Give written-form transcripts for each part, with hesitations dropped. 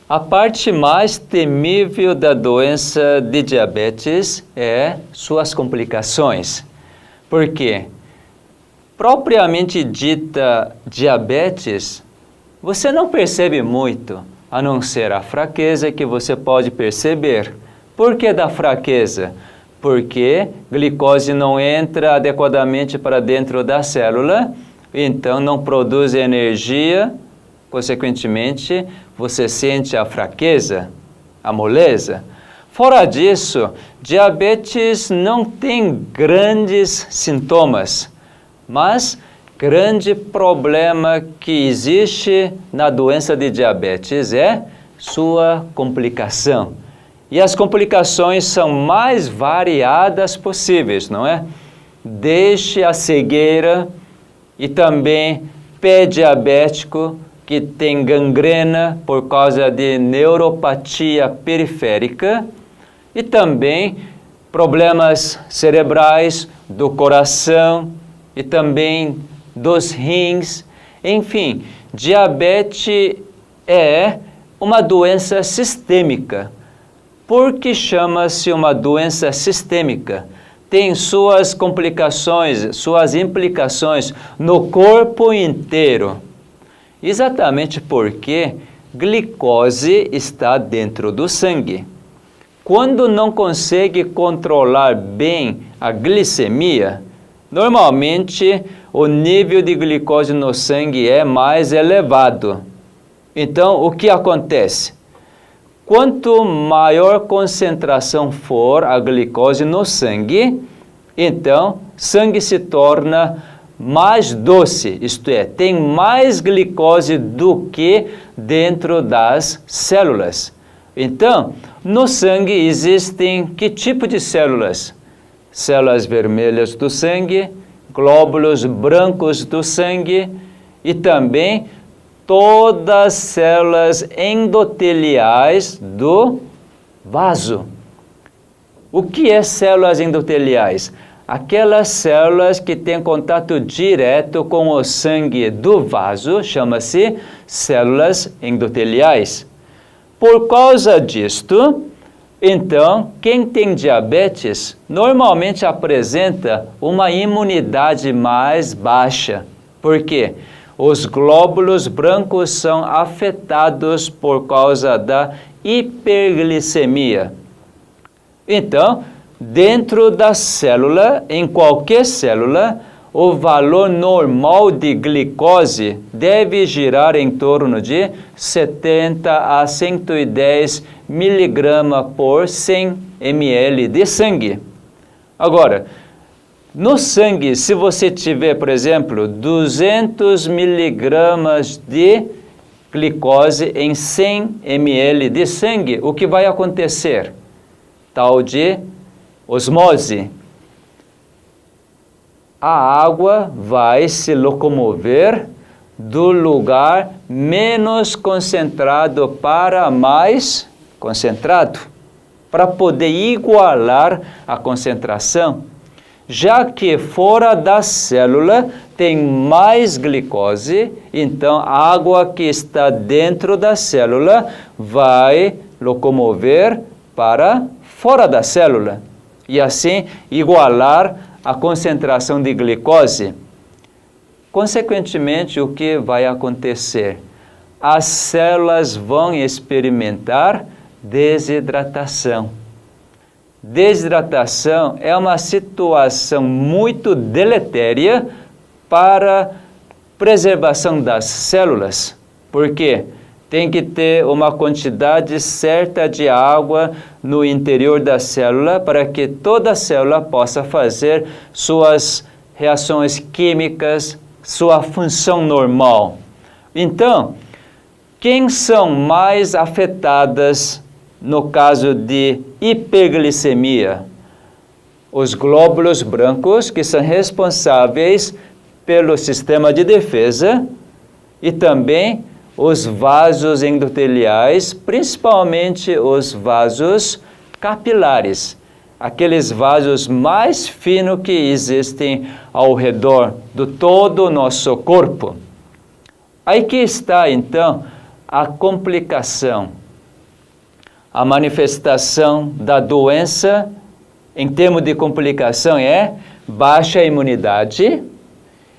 A parte mais temível da doença de diabetes é suas complicações. Por quê? Propriamente dita diabetes, você não percebe muito, a não ser a fraqueza que você pode perceber. Por que da fraqueza? Porque glicose não entra adequadamente para dentro da célula, então não produz energia, consequentemente, você sente a fraqueza, a moleza. Fora disso, diabetes não tem grandes sintomas, mas grande problema que existe na doença de diabetes é sua complicação. E as complicações são mais variadas possíveis, não é? Desde a cegueira e também pé diabético, que tem gangrena por causa de neuropatia periférica, e também problemas cerebrais do coração e também dos rins. Enfim, diabetes é uma doença sistêmica. Por que chama-se uma doença sistêmica? Tem suas complicações, suas implicações no corpo inteiro. Exatamente porque glicose está dentro do sangue. Quando não consegue controlar bem a glicemia, normalmente o nível de glicose no sangue é mais elevado. Então, o que acontece? Quanto maior concentração for a glicose no sangue, então sangue se torna mais doce, isto é, tem mais glicose do que dentro das células. Então, no sangue existem que tipo de células? Células vermelhas do sangue, glóbulos brancos do sangue e também todas as células endoteliais do vaso. O que é células endoteliais? Aquelas células que têm contato direto com o sangue do vaso, chama-se células endoteliais. Por causa disto, então, quem tem diabetes normalmente apresenta uma imunidade mais baixa. Por quê? Os glóbulos brancos são afetados por causa da hiperglicemia. Então, dentro da célula, em qualquer célula, o valor normal de glicose deve girar em torno de 70 a 110 miligramas por 100 ml de sangue. Agora, no sangue, se você tiver, por exemplo, 200 miligramas de glicose em 100 ml de sangue, o que vai acontecer? Tal de osmose. A água vai se locomover do lugar menos concentrado para mais concentrado, para poder igualar a concentração. Já que fora da célula tem mais glicose, então a água que está dentro da célula vai locomover para fora da célula e assim igualar a concentração de glicose. Consequentemente, o que vai acontecer? As células vão experimentar desidratação. Desidratação é uma situação muito deletéria para a preservação das células, porque tem que ter uma quantidade certa de água no interior da célula para que toda a célula possa fazer suas reações químicas, sua função normal. Então, quem são mais afetadas no caso de hiperglicemia? Os glóbulos brancos, que são responsáveis pelo sistema de defesa, e também os vasos endoteliais, principalmente os vasos capilares, aqueles vasos mais finos que existem ao redor de todo o nosso corpo. Aí que está, então, a complicação. a manifestação da doença em termos de complicação é baixa imunidade,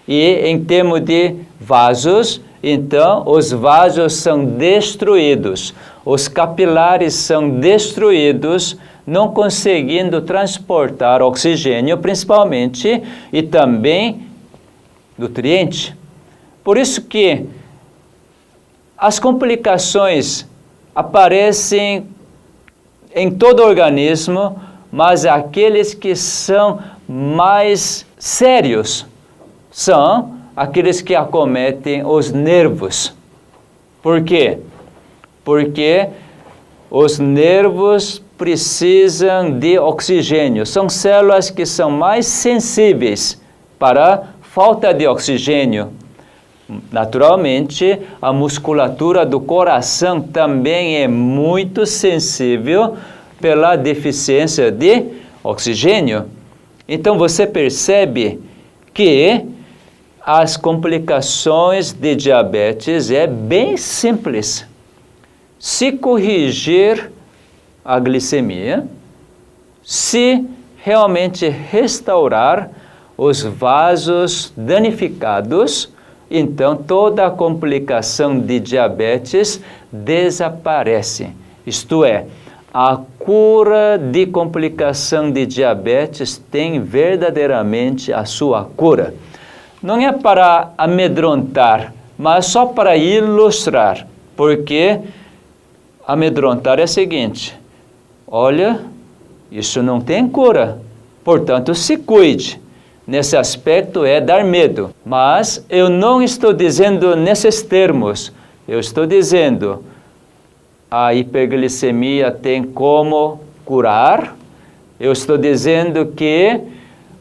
e em termos de vasos, então os vasos são destruídos, os capilares são destruídos, não conseguindo transportar oxigênio principalmente e também nutriente. Por isso que as complicações aparecem em todo o organismo, mas aqueles que são mais sérios são aqueles que acometem os nervos. Por quê? Porque os nervos precisam de oxigênio. São células que são mais sensíveis para a falta de oxigênio. Naturalmente, a musculatura do coração também é muito sensível pela deficiência de oxigênio. Então, você percebe que as complicações de diabetes é bem simples. Se corrigir a glicemia, se realmente restaurar os vasos danificados, então toda a complicação de diabetes desaparece. Isto é, a cura de complicação de diabetes tem verdadeiramente a sua cura. Não é para amedrontar, mas só para ilustrar, porque amedrontar é o seguinte: olha, isso não tem cura, portanto se cuide. Nesse aspecto é dar medo, mas eu não estou dizendo nesses termos, eu estou dizendo a hiperglicemia tem como curar, eu estou dizendo que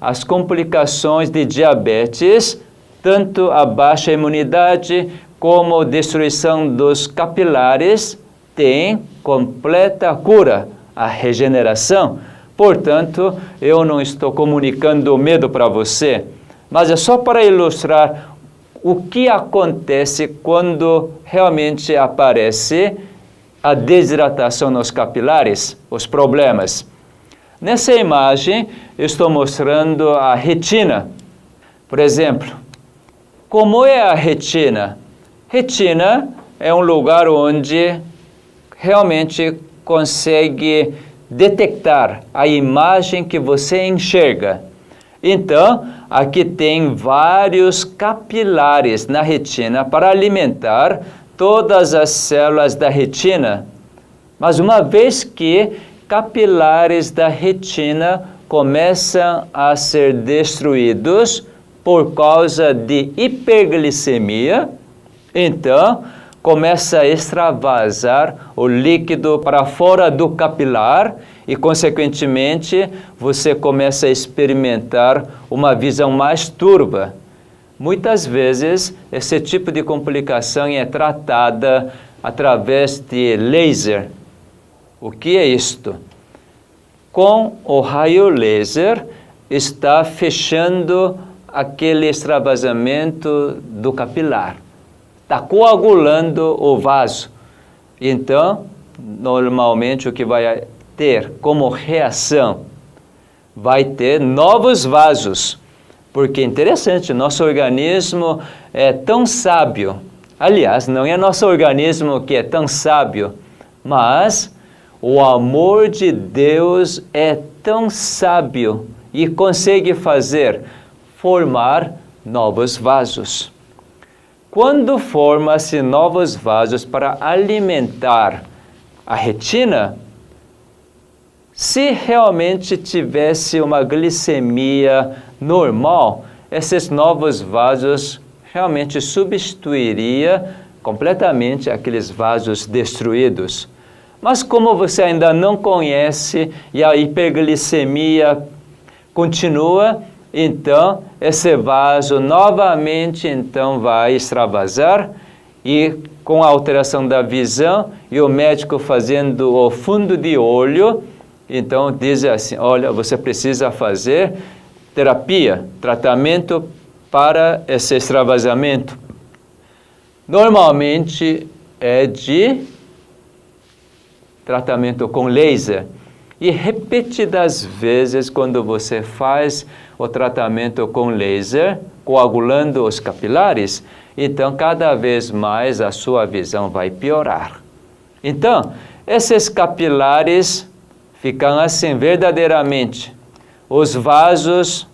as complicações de diabetes, tanto a baixa imunidade como a destruição dos capilares, têm completa cura, a regeneração. Portanto, eu não estou comunicando medo para você, mas é só para ilustrar o que acontece quando realmente aparece a desidratação nos capilares, os problemas. Nessa imagem, eu estou mostrando a retina. Por exemplo, como é a retina? Retina é um lugar onde realmente consegue detectar a imagem que você enxerga. Então, aqui tem vários capilares na retina para alimentar todas as células da retina. Mas uma vez que capilares da retina começam a ser destruídos por causa de hiperglicemia, então começa a extravasar o líquido para fora do capilar e, consequentemente, você começa a experimentar uma visão mais turva. Muitas vezes, esse tipo de complicação é tratada através de laser. O que é isto? Com o raio laser, está fechando aquele extravasamento do capilar. Está coagulando o vaso. Então, normalmente, o que vai ter como reação? Vai ter novos vasos. Porque é interessante, nosso organismo é tão sábio. Aliás, não é nosso organismo que é tão sábio, mas o amor de Deus é tão sábio e consegue formar novos vasos. Quando forma-se novos vasos para alimentar a retina, se realmente tivesse uma glicemia normal, esses novos vasos realmente substituiria completamente aqueles vasos destruídos. Mas como você ainda não conhece e a hiperglicemia continua, então esse vaso novamente então vai extravasar e com a alteração da visão e o médico fazendo o fundo de olho, então diz assim, olha, você precisa fazer terapia, tratamento para esse extravasamento. Normalmente é de tratamento com laser. E repetidas vezes, quando você faz o tratamento com laser, coagulando os capilares, então cada vez mais a sua visão vai piorar. Então, esses capilares ficam assim verdadeiramente, os vasos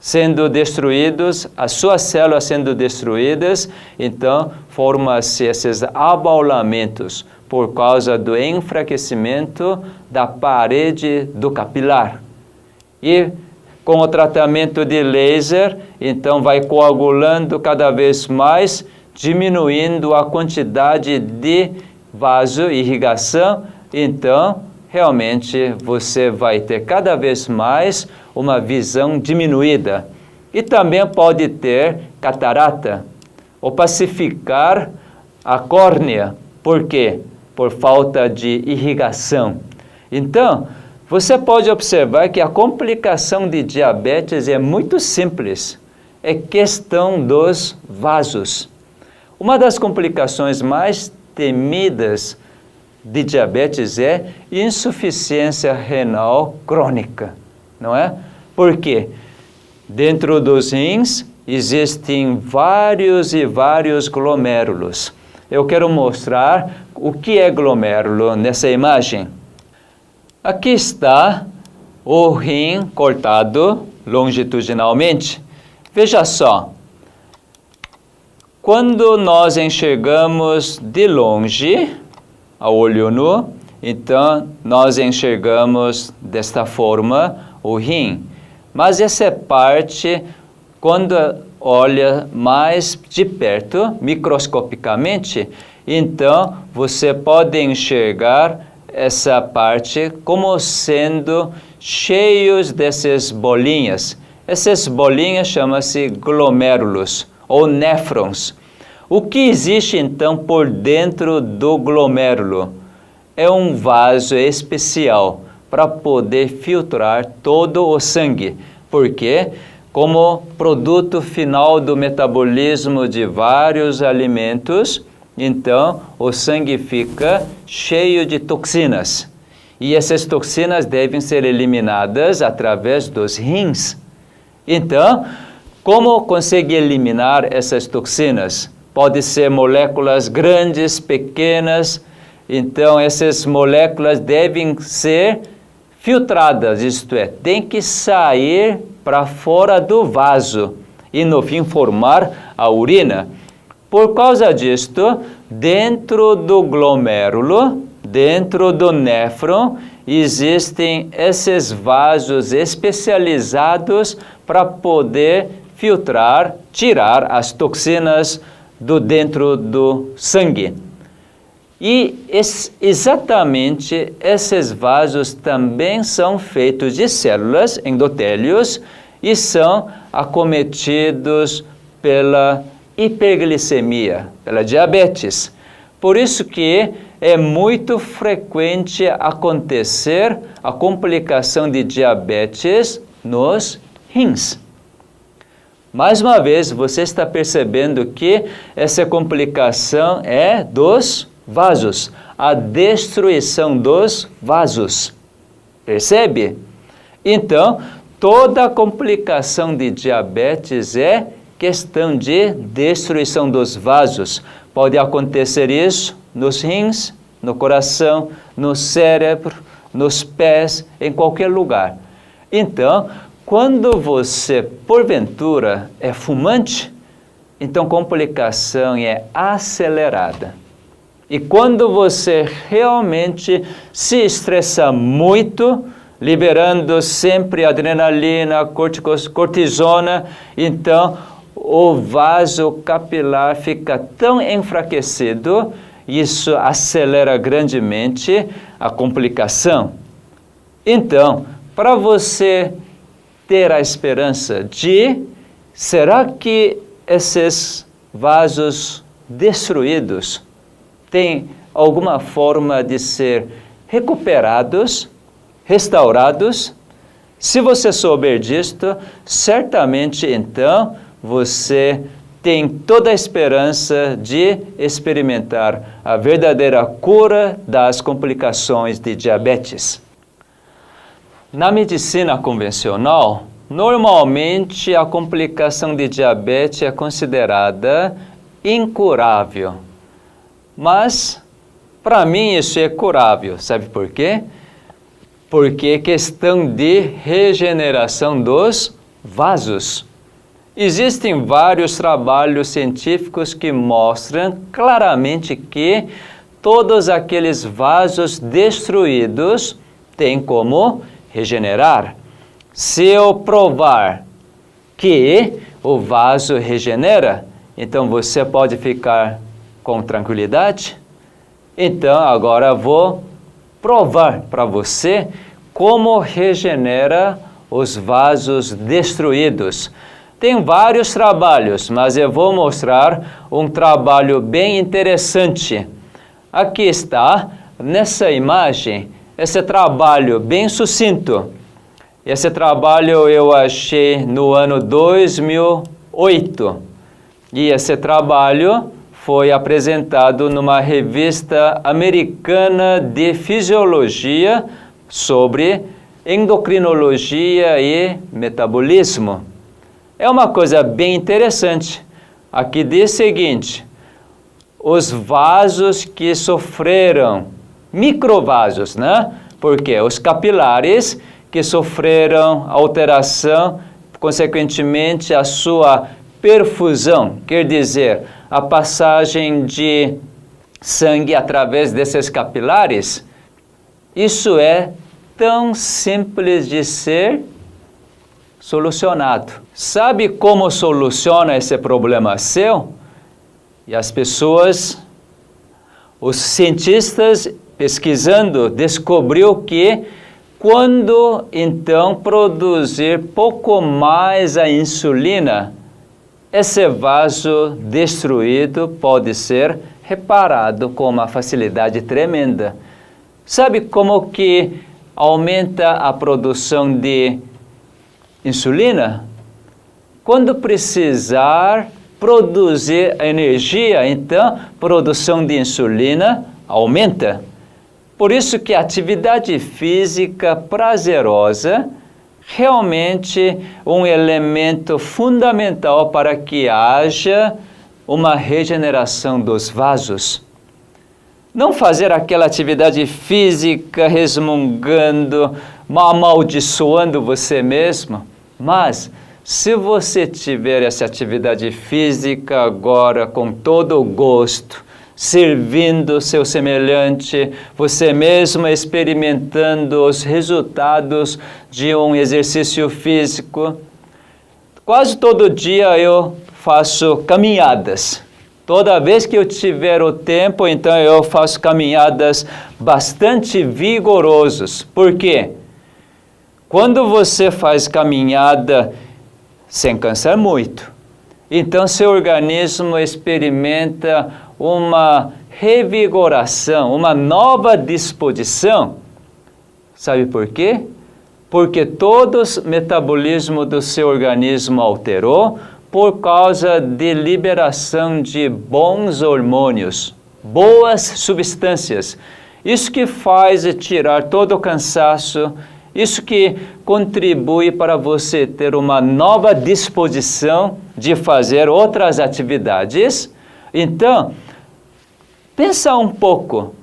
sendo destruídos, as suas células sendo destruídas, então formam-se esses abaulamentos por causa do enfraquecimento da parede do capilar. E com o tratamento de laser, então vai coagulando cada vez mais, diminuindo a quantidade de vasoirrigação, então realmente você vai ter cada vez mais uma visão diminuída. E também pode ter catarata, opacificar a córnea. Por quê? Por falta de irrigação. Então, você pode observar que a complicação de diabetes é muito simples. É questão dos vasos. Uma das complicações mais temidas de diabetes é insuficiência renal crônica, não é? Por quê? Dentro dos rins existem vários e vários glomérulos. Eu quero mostrar o que é glomérulo nessa imagem. Aqui está o rim cortado longitudinalmente. Veja só, quando nós enxergamos de longe, a olho nu, então nós enxergamos desta forma o rim. Mas essa parte, quando olha mais de perto, microscopicamente, então você pode enxergar essa parte como sendo cheios dessas bolinhas. Essas bolinhas chamam-se glomérulos ou néfrons. O que existe então por dentro do glomérulo? É um vaso especial para poder filtrar todo o sangue, porque como produto final do metabolismo de vários alimentos, então o sangue fica cheio de toxinas. E essas toxinas devem ser eliminadas através dos rins. Então, como conseguir eliminar essas toxinas? Pode ser moléculas grandes, pequenas. Então, essas moléculas devem ser filtradas, isto é, tem que sair para fora do vaso e, no fim, formar a urina. Por causa disto, dentro do glomérulo, dentro do néfron, existem esses vasos especializados para poder filtrar, tirar as toxinas do dentro do sangue. E exatamente esses vasos também são feitos de células endotélios e são acometidos pela hiperglicemia, pela diabetes. Por isso que é muito frequente acontecer a complicação de diabetes nos rins. Mais uma vez, você está percebendo que essa complicação é dos vasos, a destruição dos vasos. Percebe? Então, toda complicação de diabetes é questão de destruição dos vasos. Pode acontecer isso nos rins, no coração, no cérebro, nos pés, em qualquer lugar. Então, quando você, porventura, é fumante, então a complicação é acelerada. E quando você realmente se estressa muito, liberando sempre adrenalina, cortisona, então o vaso capilar fica tão enfraquecido, isso acelera grandemente a complicação. Então, para você ter a esperança de, será que esses vasos destruídos têm alguma forma de ser recuperados, restaurados? Se você souber disto, certamente então você tem toda a esperança de experimentar a verdadeira cura das complicações de diabetes. Na medicina convencional, normalmente a complicação de diabetes é considerada incurável. Mas, para mim, isso é curável. Sabe por quê? Porque é questão de regeneração dos vasos. Existem vários trabalhos científicos que mostram claramente que todos aqueles vasos destruídos têm como regenerar. Se eu provar que o vaso regenera, então você pode ficar com tranquilidade. Então, agora vou provar para você como regenera os vasos destruídos. Tem vários trabalhos, mas eu vou mostrar um trabalho bem interessante. Aqui está, nessa imagem, esse trabalho bem sucinto. Esse trabalho eu achei no ano 2008. E esse trabalho foi apresentado numa revista americana de fisiologia sobre endocrinologia e metabolismo. É uma coisa bem interessante. Aqui diz o seguinte: os vasos que sofreram, microvasos, né? Porque os capilares que sofreram alteração, consequentemente a sua perfusão, quer dizer, a passagem de sangue através desses capilares, isso é tão simples de ser solucionado. Sabe como soluciona esse problema seu? E as pessoas, os cientistas pesquisando, descobriu que quando então produzir pouco mais a insulina, esse vaso destruído pode ser reparado com uma facilidade tremenda. Sabe como que aumenta a produção de insulina? Quando precisar produzir energia, então, produção de insulina aumenta. Por isso que a atividade física prazerosa realmente um elemento fundamental para que haja uma regeneração dos vasos. Não fazer aquela atividade física resmungando, amaldiçoando você mesmo, mas se você tiver essa atividade física agora com todo o gosto, servindo seu semelhante, você mesmo experimentando os resultados de um exercício físico. Quase todo dia eu faço caminhadas. Toda vez que eu tiver o tempo, então eu faço caminhadas bastante vigorosas. Por quê? Quando você faz caminhada sem cansar muito, então seu organismo experimenta uma revigoração, uma nova disposição. Sabe por quê? Porque todo o metabolismo do seu organismo alterou por causa de liberação de bons hormônios, boas substâncias. Isso que faz tirar todo o cansaço, isso que contribui para você ter uma nova disposição de fazer outras atividades. Então, pensa um pouco,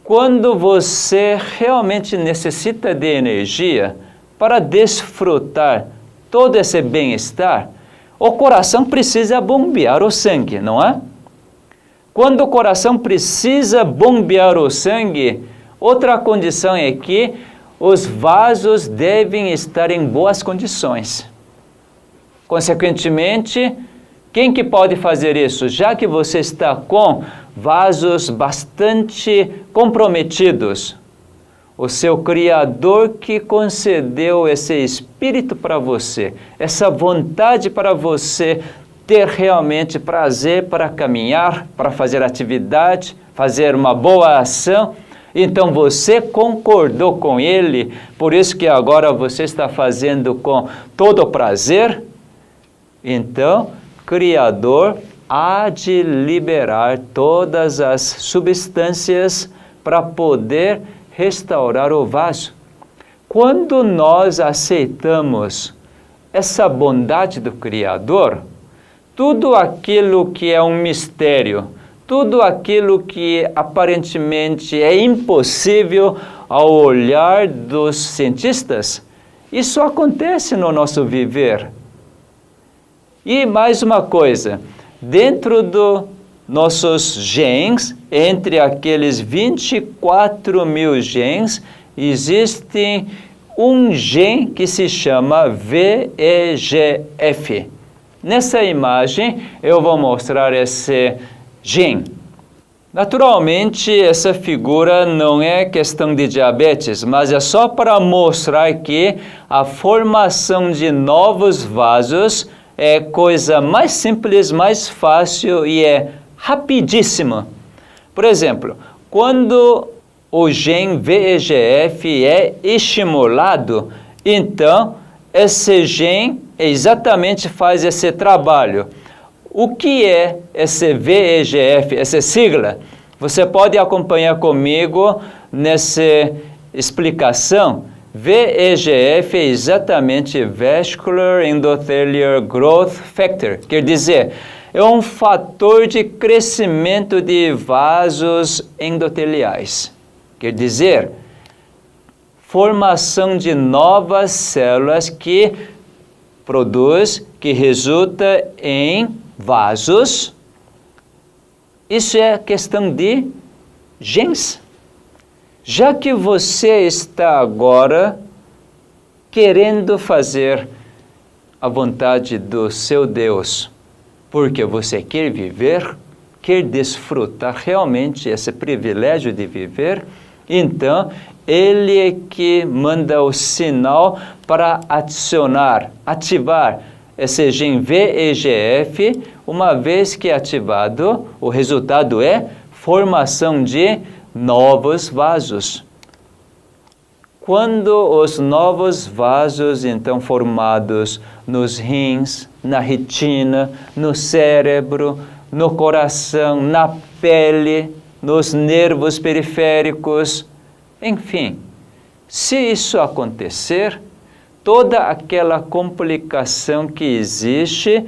quando você realmente necessita de energia para desfrutar todo esse bem-estar, o coração precisa bombear o sangue, não é? Quando o coração precisa bombear o sangue, outra condição é que os vasos devem estar em boas condições. Consequentemente, quem que pode fazer isso? Já que você está com vasos bastante comprometidos, o seu Criador que concedeu esse espírito para você, essa vontade para você ter realmente prazer para caminhar, para fazer atividade, fazer uma boa ação. Então você concordou com Ele, por isso que agora você está fazendo com todo o prazer. Então, Criador há de liberar todas as substâncias para poder restaurar o vaso. Quando nós aceitamos essa bondade do Criador, tudo aquilo que é um mistério, tudo aquilo que aparentemente é impossível ao olhar dos cientistas, isso acontece no nosso viver. E mais uma coisa, dentro dos nossos genes, entre aqueles 24 mil genes, existe um gene que se chama VEGF. Nessa imagem, eu vou mostrar esse gene. Naturalmente, essa figura não é questão de diabetes, mas é só para mostrar que a formação de novos vasos é coisa mais simples, mais fácil e é rapidíssima. Por exemplo, quando o gene VEGF é estimulado, então esse gene exatamente faz esse trabalho. O que é esse VEGF, essa sigla? Você pode acompanhar comigo nessa explicação. VEGF é exatamente Vascular Endothelial Growth Factor, quer dizer, é um fator de crescimento de vasos endoteliais. Quer dizer, formação de novas células que produz, que resulta em vasos. Isso é questão de genes. Já que você está agora querendo fazer a vontade do seu Deus, porque você quer viver, quer desfrutar realmente esse privilégio de viver, então Ele é que manda o sinal para ativar esse gene VEGF. Uma vez que ativado, o resultado é formação de novos vasos. Quando os novos vasos, então, formados nos rins, na retina, no cérebro, no coração, na pele, nos nervos periféricos, enfim, se isso acontecer, toda aquela complicação que existe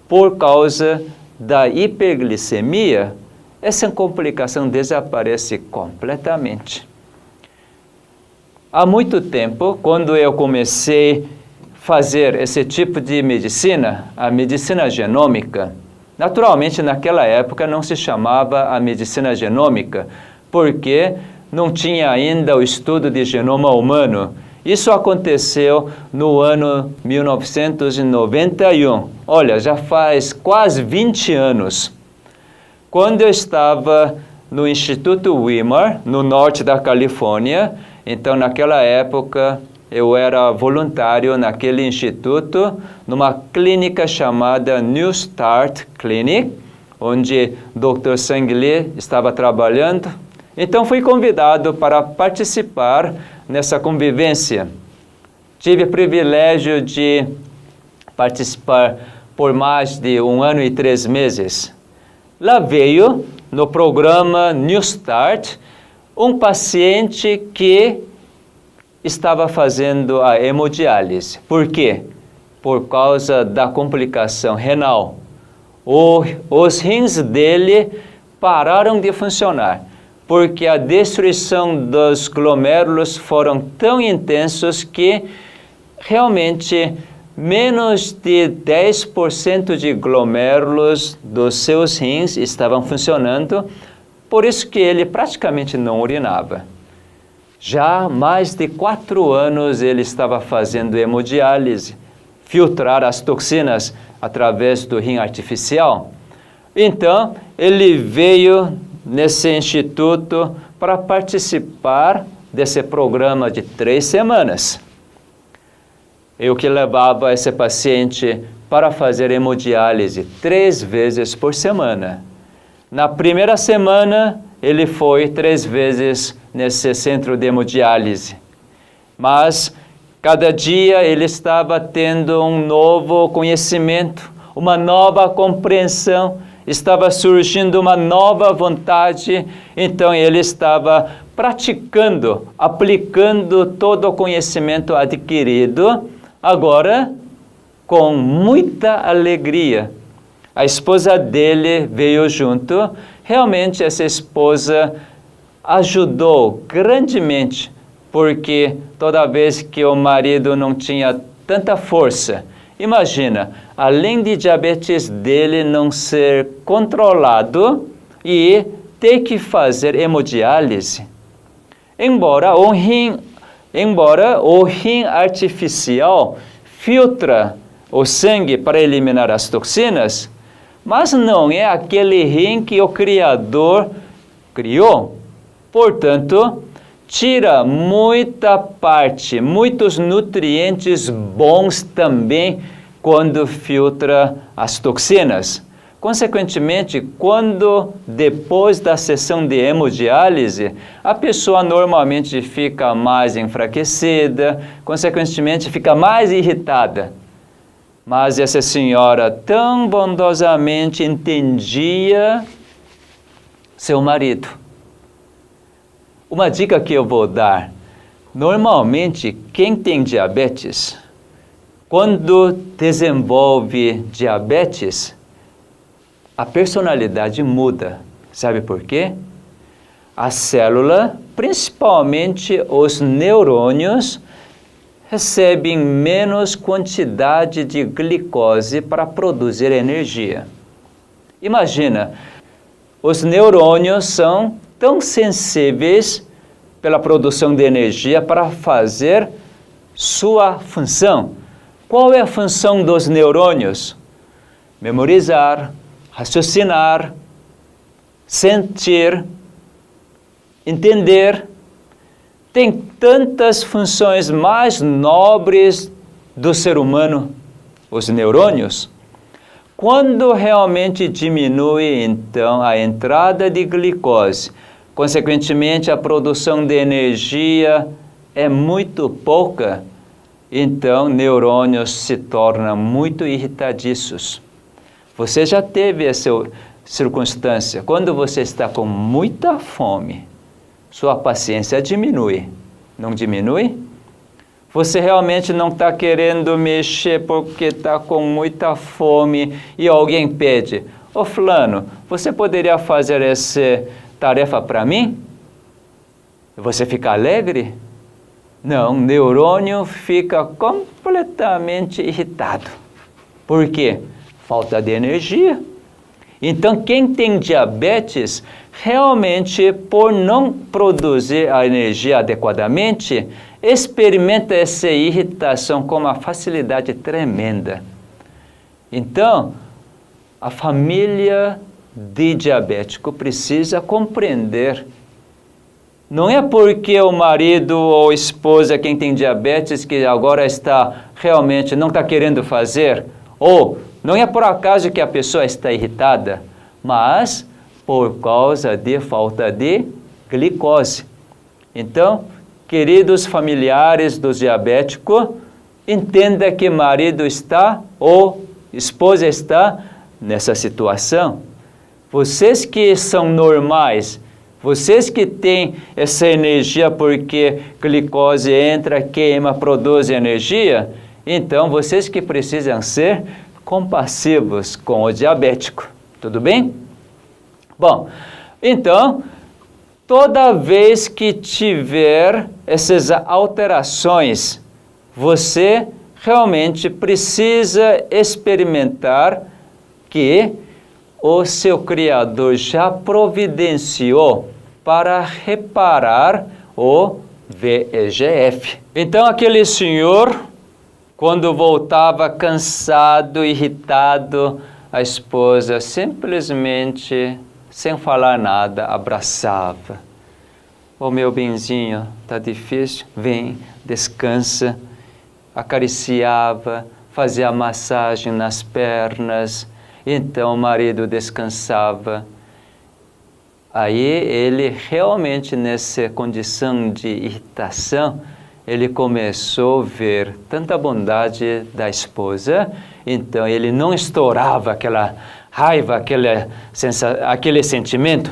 por causa da hiperglicemia, essa complicação desaparece completamente. Há muito tempo, quando eu comecei a fazer esse tipo de medicina, a medicina genômica, naturalmente naquela época não se chamava a medicina genômica, porque não tinha ainda o estudo de genoma humano. Isso aconteceu no ano 1991. Olha, já faz quase 20 anos. Quando eu estava no Instituto Weimar, no norte da Califórnia, então naquela época eu era voluntário naquele instituto, numa clínica chamada New Start Clinic, onde Dr. Sang Lee estava trabalhando. Então fui convidado para participar nessa convivência. Tive o privilégio de participar por mais de 1 ano e 3 meses. Lá veio, no programa New Start, um paciente que estava fazendo a hemodiálise. Por quê? Por causa da complicação renal. Os rins dele pararam de funcionar, porque a destruição dos glomérulos foram tão intensos que realmente menos de 10% de glomérulos dos seus rins estavam funcionando, por isso que ele praticamente não urinava. Já há mais de 4 anos ele estava fazendo hemodiálise, filtrar as toxinas através do rim artificial. Então, ele veio nesse instituto para participar desse programa de 3 semanas. Eu que levava esse paciente para fazer hemodiálise 3 vezes por semana. Na primeira semana, ele foi 3 vezes nesse centro de hemodiálise. Mas, cada dia ele estava tendo um novo conhecimento, uma nova compreensão, estava surgindo uma nova vontade, então ele estava praticando, aplicando todo o conhecimento adquirido, agora com muita alegria. A esposa dele veio junto, realmente essa esposa ajudou grandemente, porque toda vez que o marido não tinha tanta força, imagina, além de diabetes dele não ser controlado e ter que fazer hemodiálise. Embora o rim artificial filtra o sangue para eliminar as toxinas, mas não é aquele rim que o Criador criou. Portanto, tira muita parte, muitos nutrientes bons também quando filtra as toxinas. Consequentemente, quando depois da sessão de hemodiálise, a pessoa normalmente fica mais enfraquecida, consequentemente fica mais irritada. Mas essa senhora tão bondosamente entendia seu marido. Uma dica que eu vou dar: normalmente quem tem diabetes, quando desenvolve diabetes, a personalidade muda. Sabe por quê? A célula, principalmente os neurônios, recebem menos quantidade de glicose para produzir energia. Imagina, os neurônios são tão sensíveis pela produção de energia para fazer sua função. Qual é a função dos neurônios? Memorizar, raciocinar, sentir, entender. Tem tantas funções mais nobres do ser humano, os neurônios. Quando realmente diminui, então, a entrada de glicose, consequentemente, a produção de energia é muito pouca, então, neurônios se tornam muito irritadiços. Você já teve essa circunstância? Quando você está com muita fome, sua paciência diminui. Não diminui? Você realmente não está querendo mexer porque está com muita fome e alguém pede: ô fulano, você poderia fazer essa tarefa para mim? Você fica alegre? Não, o neurônio fica completamente irritado. Por quê? Falta de energia. Então, quem tem diabetes, realmente, por não produzir a energia adequadamente, experimenta essa irritação com uma facilidade tremenda. Então, a família de diabético precisa compreender. Não é porque o marido ou esposa, quem tem diabetes, que agora está realmente não está querendo fazer, ou não é por acaso que a pessoa está irritada, mas por causa de falta de glicose. Então, queridos familiares dos diabéticos, entenda que marido está ou esposa está nessa situação. Vocês que são normais, vocês que têm essa energia porque glicose entra, queima, produz energia, então vocês que precisam ser compassivos com o diabético. Tudo bem? Bom, então, toda vez que tiver essas alterações, você realmente precisa experimentar que o seu Criador já providenciou para reparar o VEGF. Então, aquele senhor, quando voltava cansado, irritado, a esposa simplesmente, sem falar nada, abraçava. Ô meu benzinho, tá difícil? Vem, descansa. Acariciava, fazia massagem nas pernas. Então o marido descansava. Aí ele realmente nessa condição de irritação, ele começou a ver tanta bondade da esposa, então ele não estourava aquela raiva, aquele sentimento.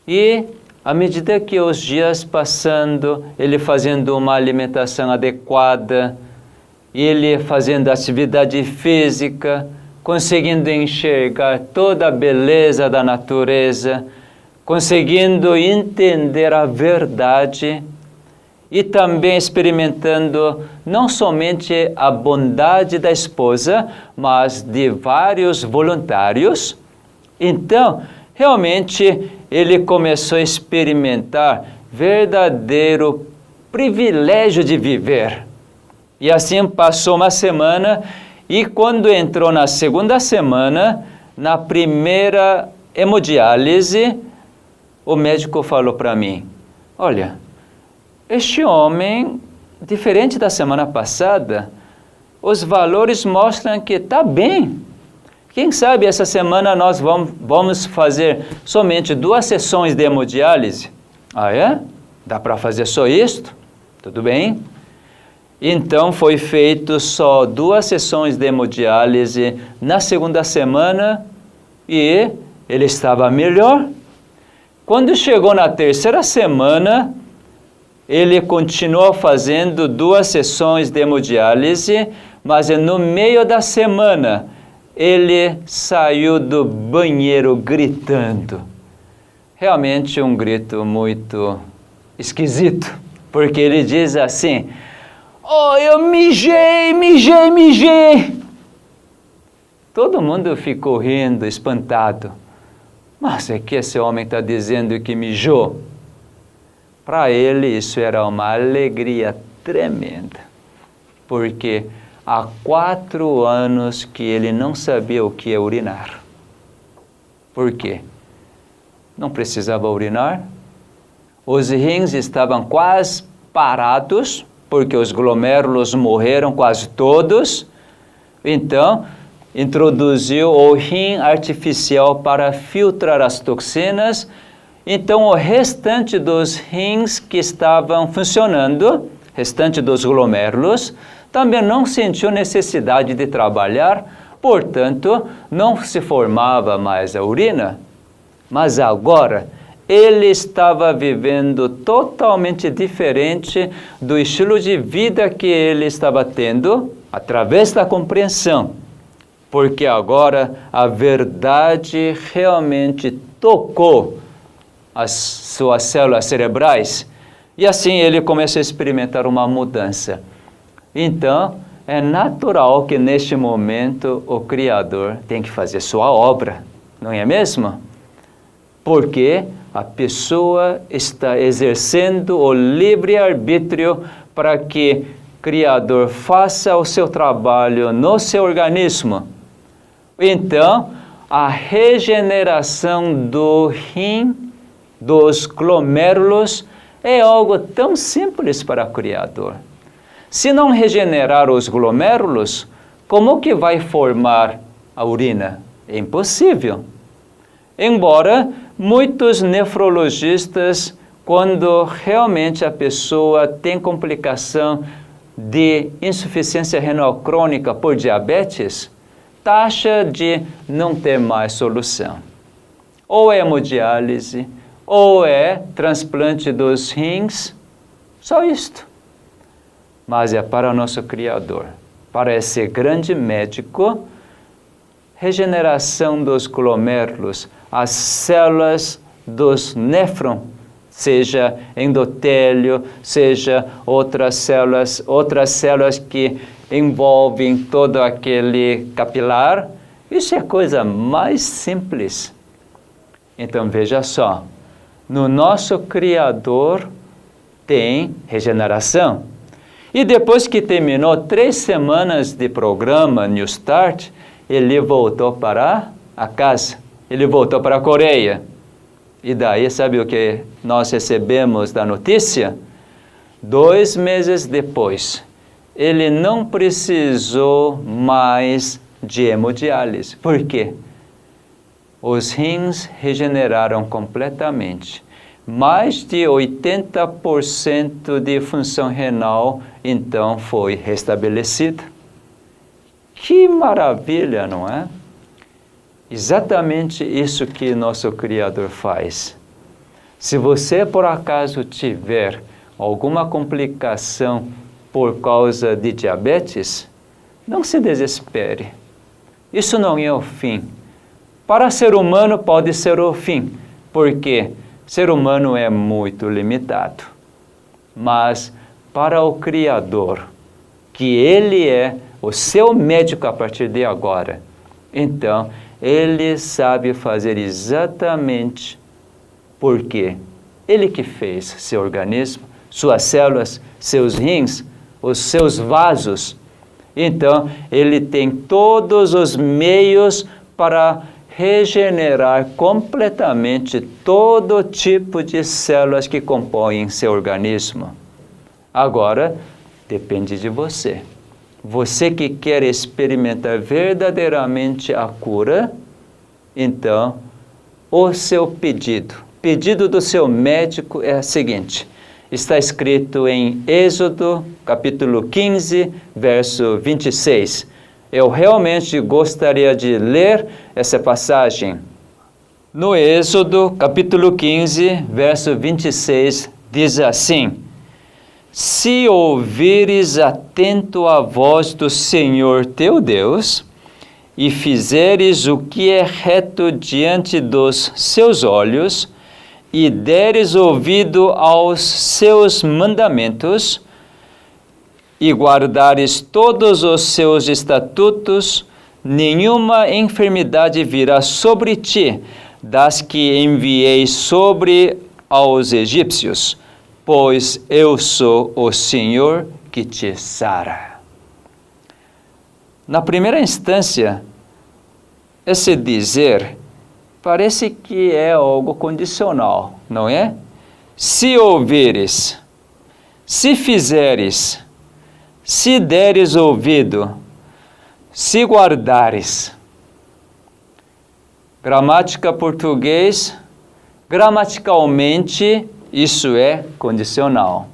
E à medida que os dias passando, ele fazendo uma alimentação adequada, ele fazendo atividade física, conseguindo enxergar toda a beleza da natureza, conseguindo entender a verdade e também experimentando não somente a bondade da esposa, mas de vários voluntários. Então, realmente, ele começou a experimentar verdadeiro privilégio de viver. E assim passou uma semana, e quando entrou na segunda semana, na primeira hemodiálise, o médico falou para mim, olha, este homem, diferente da semana passada, os valores mostram que está bem. Quem sabe essa semana nós vamos fazer somente 2 sessões de hemodiálise? Ah, é? Dá para fazer só isto? Tudo bem. Então foi feito só 2 sessões de hemodiálise na segunda semana e ele estava melhor. Quando chegou na terceira semana, ele continuou fazendo 2 sessões de hemodiálise, mas no meio da semana, ele saiu do banheiro gritando. Realmente um grito muito esquisito, porque ele diz assim, oh, eu mijei. Todo mundo ficou rindo, espantado. Mas é que esse homem está dizendo que mijou? Para ele isso era uma alegria tremenda, porque há 4 anos que ele não sabia o que é urinar. Por quê? Não precisava urinar. Os rins estavam quase parados, porque os glomérulos morreram quase todos. Então, introduziu o rim artificial para filtrar as toxinas. Então, o restante dos rins que estavam funcionando, restante dos glomérulos, também não sentiu necessidade de trabalhar, portanto, não se formava mais a urina. Mas agora, ele estava vivendo totalmente diferente do estilo de vida que ele estava tendo, através da compreensão. Porque agora a verdade realmente tocou as suas células cerebrais, e assim ele começou a experimentar uma mudança. Então, é natural que neste momento o Criador tem que fazer sua obra, não é mesmo? Porque a pessoa está exercendo o livre-arbítrio para que o Criador faça o seu trabalho no seu organismo. Então, a regeneração do rim, dos glomérulos, é algo tão simples para o Criador. Se não regenerar os glomérulos, como que vai formar a urina? É impossível. Embora muitos nefrologistas, quando realmente a pessoa tem complicação de insuficiência renal crônica por diabetes, taxa de não ter mais solução. Ou é hemodiálise, ou é transplante dos rins, só isto. Mas é para o nosso Criador, para esse grande médico, regeneração dos glomérulos, as células dos néfron, seja endotélio, seja outras células que envolvem todo aquele capilar, isso é a coisa mais simples. Então veja só, no nosso Criador tem regeneração. E depois que terminou 3 semanas de programa New Start, ele voltou para a casa, ele voltou para a Coreia. E daí, sabe o que nós recebemos da notícia? 2 meses depois, ele não precisou mais de hemodiálise. Por quê? Os rins regeneraram completamente. mais de 80% de função renal, então, foi restabelecida. Que maravilha, não é? Exatamente isso que nosso Criador faz. Se você, por acaso, tiver alguma complicação por causa de diabetes, não se desespere. Isso não é o fim. Para ser humano pode ser o fim, porque ser humano é muito limitado. Mas para o Criador, que Ele é o seu médico a partir de agora, então Ele sabe fazer exatamente porque Ele que fez seu organismo, suas células, seus rins, os seus vasos. Então, Ele tem todos os meios para regenerar completamente todo tipo de células que compõem seu organismo. Agora, depende de você. Você que quer experimentar verdadeiramente a cura, então, o seu pedido do seu médico é o seguinte: está escrito em Êxodo, capítulo 15, verso 26. Eu realmente gostaria de ler essa passagem. No Êxodo, capítulo 15, verso 26, diz assim: se ouvires atento a voz do Senhor teu Deus, e fizeres o que é reto diante dos seus olhos, e deres ouvido aos seus mandamentos, e guardares todos os seus estatutos, nenhuma enfermidade virá sobre ti, das que enviei sobre aos egípcios, pois eu sou o Senhor que te sara. Na primeira instância, esse dizer parece que é algo condicional, não é? Se ouvires, se fizeres, se deres ouvido, se guardares. Gramática português, gramaticalmente, isso é condicional.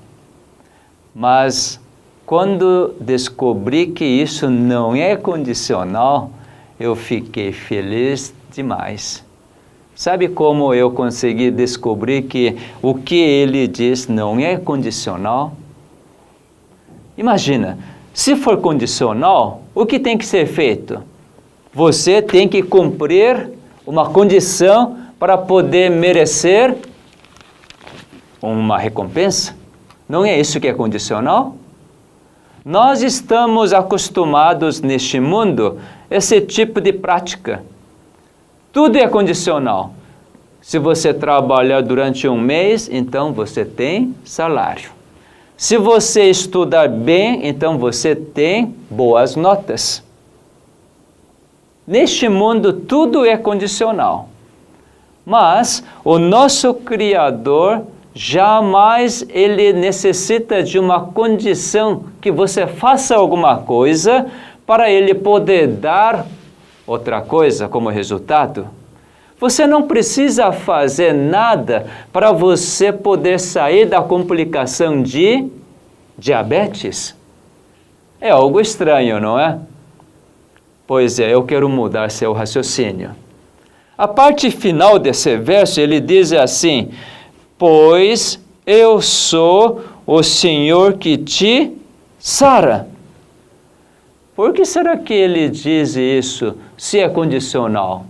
Mas quando descobri que isso não é condicional, eu fiquei feliz demais. Sabe como eu consegui descobrir que o que ele diz não é condicional? Imagina, se for condicional, o que tem que ser feito? Você tem que cumprir uma condição para poder merecer uma recompensa. Não é isso que é condicional? Nós estamos acostumados neste mundo a esse tipo de prática. Tudo é condicional. Se você trabalhar durante um mês, então você tem salário. Se você estudar bem, então você tem boas notas. Neste mundo, tudo é condicional. Mas o nosso Criador, jamais ele necessita de uma condição que você faça alguma coisa para ele poder dar outra coisa como resultado. Você não precisa fazer nada para você poder sair da complicação de diabetes. É algo estranho, não é? Pois é, eu quero mudar seu raciocínio. A parte final desse verso, ele diz assim: pois eu sou o Senhor que te sara. Por que será que ele diz isso se é condicional?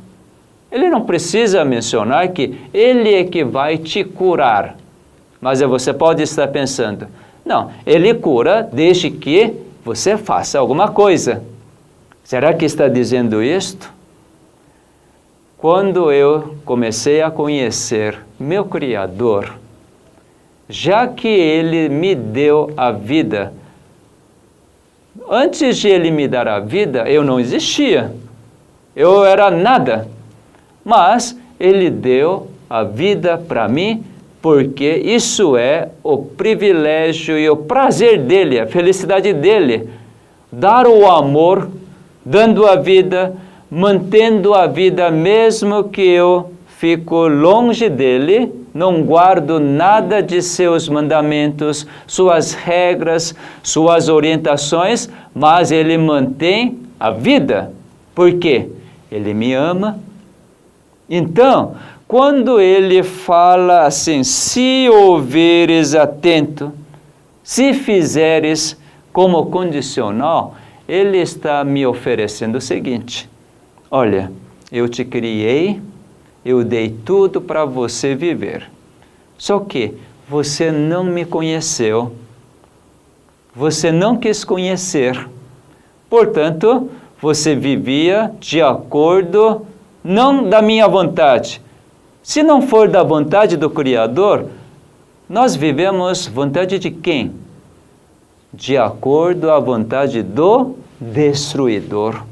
Ele não precisa mencionar que ele é que vai te curar. Mas você pode estar pensando, não, ele cura desde que você faça alguma coisa. Será que está dizendo isto? Quando eu comecei a conhecer meu Criador, já que Ele me deu a vida, antes de Ele me dar a vida, eu não existia. Eu era nada. Mas Ele deu a vida para mim, porque isso é o privilégio e o prazer dEle, a felicidade dEle. Dar o amor, dando a vida, mantendo a vida, mesmo que eu fico longe dEle, não guardo nada de seus mandamentos, suas regras, suas orientações, mas ele mantém a vida. Por quê? Ele me ama. Então, quando ele fala assim, se ouveres atento, se fizeres como condicional, ele está me oferecendo o seguinte: olha, eu te criei, eu dei tudo para você viver. Só que você não me conheceu. Você não quis conhecer. Portanto, você vivia de acordo, não da minha vontade. Se não for da vontade do Criador, nós vivemos vontade de quem? De acordo à vontade do destruidor.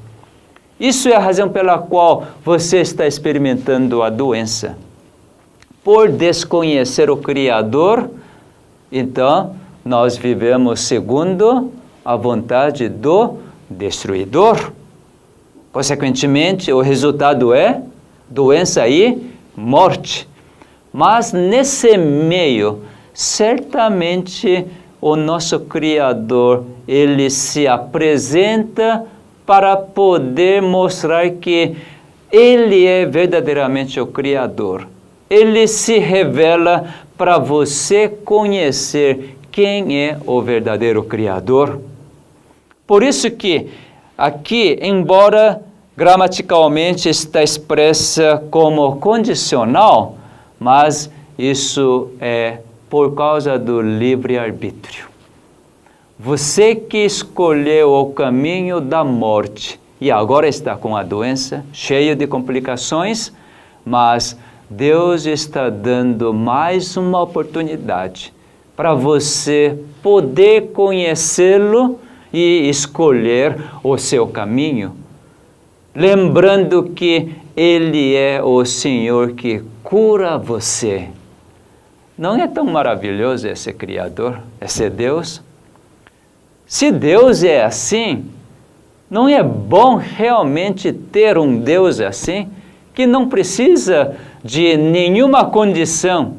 Isso é a razão pela qual você está experimentando a doença. Por desconhecer o Criador, então, nós vivemos segundo a vontade do destruidor. Consequentemente, o resultado é doença e morte. Mas nesse meio, certamente o nosso Criador, ele se apresenta para poder mostrar que ele é verdadeiramente o Criador. Ele se revela para você conhecer quem é o verdadeiro Criador. Por isso que aqui, embora gramaticalmente está expressa como condicional, mas isso é por causa do livre-arbítrio. Você que escolheu o caminho da morte e agora está com a doença, cheio de complicações, mas Deus está dando mais uma oportunidade para você poder conhecê-lo e escolher o seu caminho, lembrando que Ele é o Senhor que cura você. Não é tão maravilhoso esse Criador, esse Deus? Se Deus é assim, não é bom realmente ter um Deus assim, que não precisa de nenhuma condição,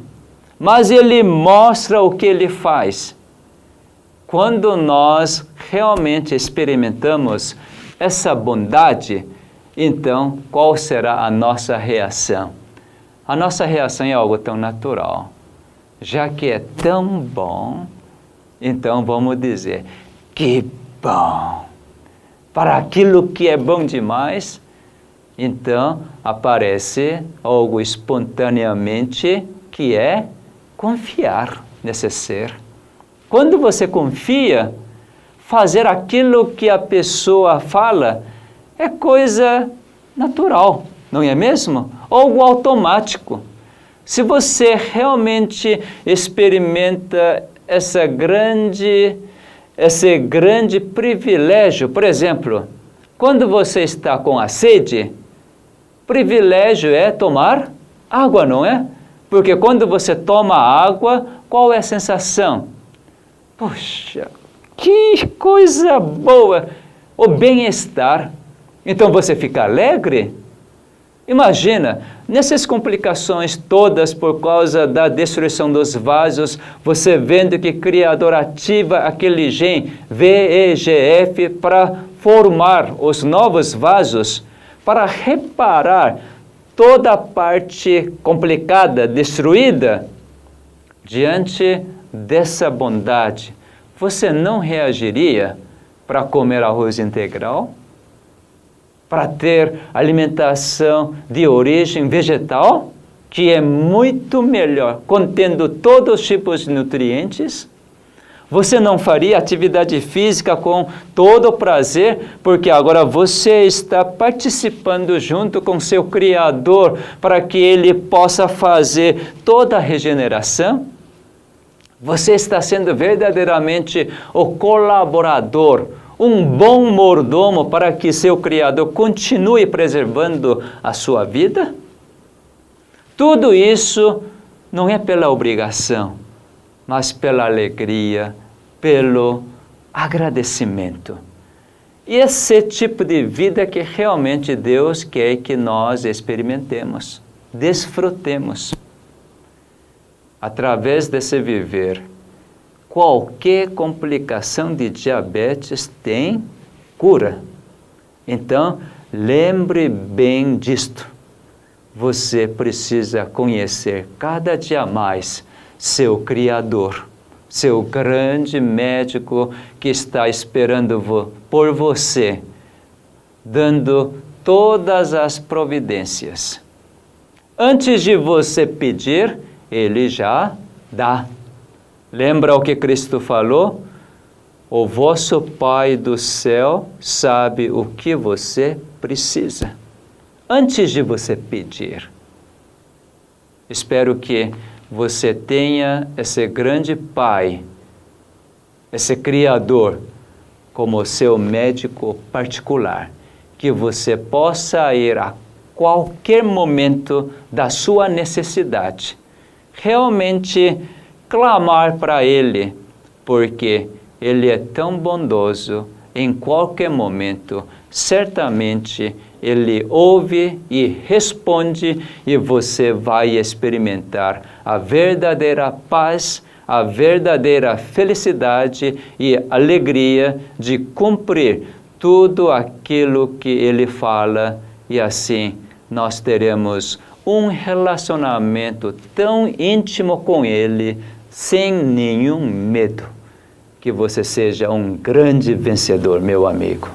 mas Ele mostra o que Ele faz. Quando nós realmente experimentamos essa bondade, então qual será a nossa reação? A nossa reação é algo tão natural. Já que é tão bom, então vamos dizer, que bom! Para aquilo que é bom demais, então aparece algo espontaneamente que é confiar nesse ser. Quando você confia, fazer aquilo que a pessoa fala é coisa natural, não é mesmo? Algo automático. Se você realmente experimenta esse grande privilégio, por exemplo, quando você está com a sede, privilégio é tomar água, não é? Porque quando você toma água, qual é a sensação? Poxa, que coisa boa! O bem-estar. Então você fica alegre? Imagina, nessas complicações todas por causa da destruição dos vasos, você vendo que o Criador ativa aquele gene VEGF para formar os novos vasos, para reparar toda a parte complicada, destruída. Diante dessa bondade, você não reagiria para comer arroz integral? Para ter alimentação de origem vegetal, que é muito melhor, contendo todos os tipos de nutrientes? Você não faria atividade física com todo o prazer, porque agora você está participando junto com seu Criador para que Ele possa fazer toda a regeneração? Você está sendo verdadeiramente o colaborador, um bom mordomo para que seu Criador continue preservando a sua vida? Tudo isso não é pela obrigação, mas pela alegria, pelo agradecimento. E esse tipo de vida que realmente Deus quer que nós experimentemos, desfrutemos. através desse viver, qualquer complicação de diabetes tem cura. Então, lembre bem disto. Você precisa conhecer cada dia mais seu Criador, seu grande médico que está esperando por você, dando todas as providências. Antes de você pedir, Ele já dá. Lembra o que Cristo falou? O vosso Pai do céu sabe o que você precisa. Antes de você pedir. Espero que você tenha esse grande Pai, esse Criador, como seu médico particular, que você possa ir a qualquer momento da sua necessidade, realmente clamar para Ele, porque Ele é tão bondoso, em qualquer momento, certamente Ele ouve e responde, e você vai experimentar a verdadeira paz, a verdadeira felicidade e alegria de cumprir tudo aquilo que Ele fala, e assim nós teremos um relacionamento tão íntimo com Ele, sem nenhum medo. Que você seja um grande vencedor, meu amigo.